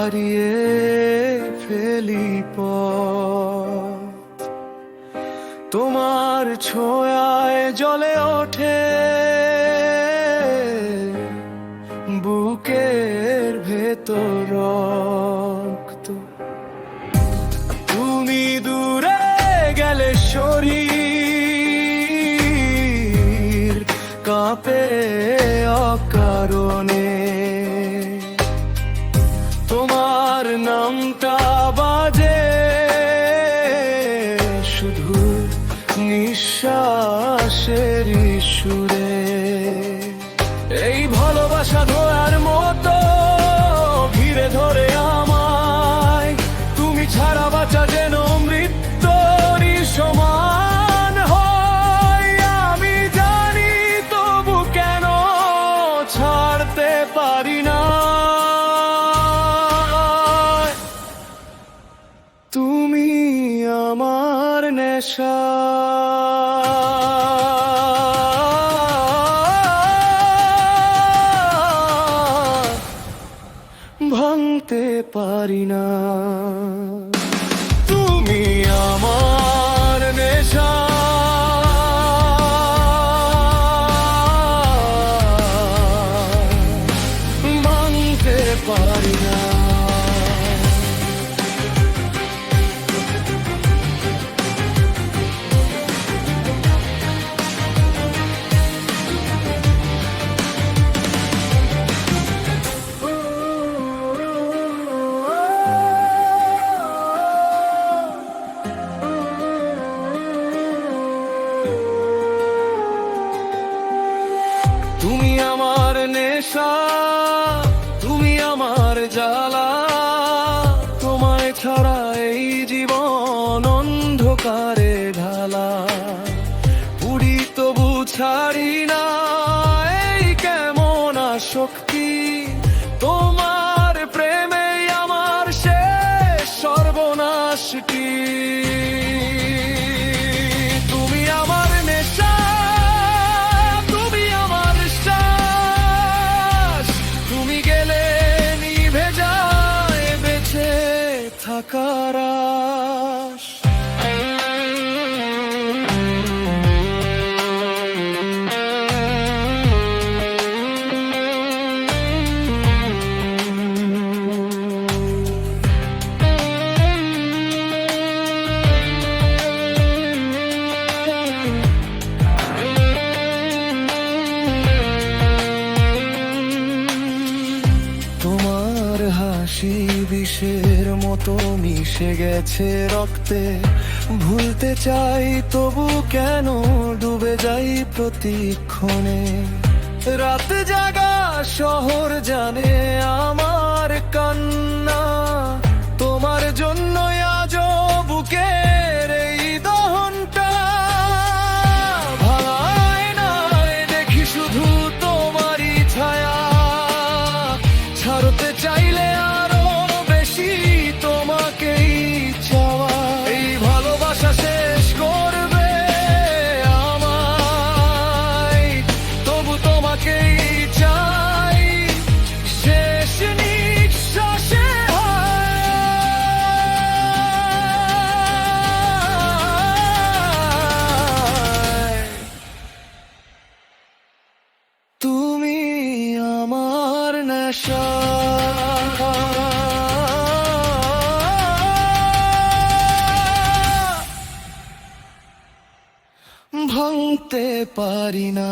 হারিয়ে ফেলি পথ। তোমার ছোঁয়ায় জ্বলে ওঠে বুকের ভেতর রক্ত। তুমি দূরে গেলে শরীর কাঁপে অকারণে। তোমার নামটা বাজে শুধু নিঃশ্বাসের সুরে। এই ভালোবাসা ধোয়ার মতো ঘিরে ধরে আমায়। তুমি ছাড়া বাঁচা যেন মৃত্যুরই সমান হয়। আমি জানি তবু কেন ছাড়তে পারি না। তুমি আমার নেশা, ভাঙতে পারি না। তুমি আমার নেশা, ভাঙতে পারি না। তুমি আমার নেশা, তুমি আমার জ্বালা। তোমায় ছাড়া এই জীবন অন্ধকারে ঢালা। পুরি তবু ছাড়ি না, এই কেমন আসক্তি। তোমার প্রেমে আমার শেষ সর্বনাশটি। তুমি আমার নেশা, তুমি আমার শ্বাস। তুমি গেলে নিভে যায় বেঁচে থাকার আশ। তোমার হাসি বিষের মতো মিশে গেছে রক্তে। ভুলতে চাই তবু কেন ডুবে যাই প্রতিক্ষণে। রাত জাগা শহর জানে আমার কান্না। তোমার জন্য আজও বুকের এই দহনটা। ভাঙায় না দেখি শুধু তোমারই ছায়া। ছাড়তে চাইলে আরো বেশি তোমাকেই চাওয়া। এই ভালোবাসা শেষ করবে আমায়, তবু তোমাকেই চাই শেষ নিঃশ্বাসে। তুমি আমার নেশা, ভাঙতে পারি না।